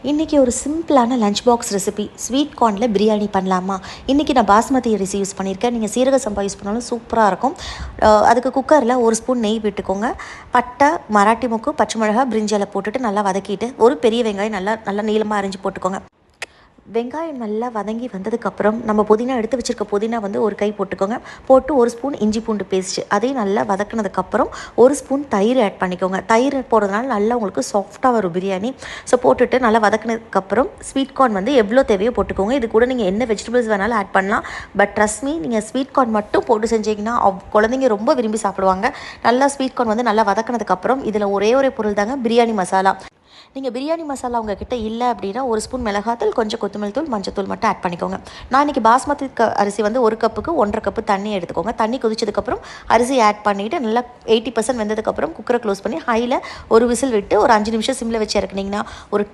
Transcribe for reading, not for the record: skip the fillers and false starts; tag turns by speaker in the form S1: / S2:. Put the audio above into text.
S1: இன்றைக்கி ஒரு சிம்பிளான லஞ்ச் பாக்ஸ் ரெசிபி ஸ்வீட் கார்னில் பிரியாணி பண்ணலாமா? இன்றைக்கி நான் பாஸ்மதி அரிசி யூஸ் பண்ணியிருக்கேன். நீங்கள் சீரக சம்பா யூஸ் பண்ணாலும் சூப்பராக இருக்கும். அதுக்கு குக்கரில் ஒரு ஸ்பூன் நெய் விட்டுக்கோங்க. பட்டை, மராட்டி மொக்கு, பச்சை மிளகா, பிரிஞ்சி இலை போட்டுட்டு நல்லா வதக்கிட்டு ஒரு பெரிய வெங்காயம் நல்லா நீளமாக அரிஞ்சு போட்டுக்கோங்க. வெங்காயம் நல்லா வதங்கி வந்ததுக்கப்புறம் நம்ம புதினா எடுத்து வச்சுருக்க புதினா ஒரு கை போட்டுக்கோங்க. போட்டு ஒரு ஸ்பூன் இஞ்சி பூண்டு பேஸ்ட்டு அதையும் நல்லா வதக்கினதுக்கப்புறம் ஒரு ஸ்பூன் தயிர் ஆட் பண்ணிக்கோங்க. தயிர் போடுறதுனால நல்லா உங்களுக்கு சாஃப்டாக வரும் பிரியாணி. ஸோ போட்டுட்டு நல்லா வதக்கினதுக்கப்புறம் ஸ்வீட் கார்ன் எவ்வளோ தேவையோ போட்டுக்கோங்க. இது கூட நீங்கள் என்ன வெஜிடபிள்ஸ் வேணாலும் ஆட் பண்ணலாம். பட் ட்ரஸ்ட் மீ, நீங்கள் ஸ்வீட் கார்ன் மட்டும் போட்டு செஞ்சீங்கன்னா குழந்தைங்க ரொம்ப விரும்பி சாப்பிடுவாங்க. நல்லா ஸ்வீட் கார்ன் நல்லா வதக்கினதுக்கப்புறம் இதில் ஒரே பொருள் தாங்க, பிரியாணி மசாலா. நீங்கள் பிரியாணி மசாலா உங்ககிட்ட இல்லை அப்படின்னா ஒரு ஸ்பூன் மிளகாத்தூள், கொஞ்சம் கொத்தமல்லி தூள், மஞ்சத்தூள் மட்டும் ஆட் பண்ணிக்கோங்க. நான் இன்றைக்கி பாஸ்மதி அரிசி ஒரு கப்புக்கு 1.5 கப்பு தண்ணி எடுத்துக்கோங்க. தண்ணி கொதிச்சதுக்கப்புறம் அரிசி ஆட் பண்ணிவிட்டு நல்லா 80% வெந்ததுக்கப்புறம் குக்கரை க்ளோஸ் பண்ணி ஹையில் ஒரு விசில் விட்டு ஒரு 5 நிமிஷம் சிம்மில் வச்சு இறக்குனீங்கன்னா ஒரு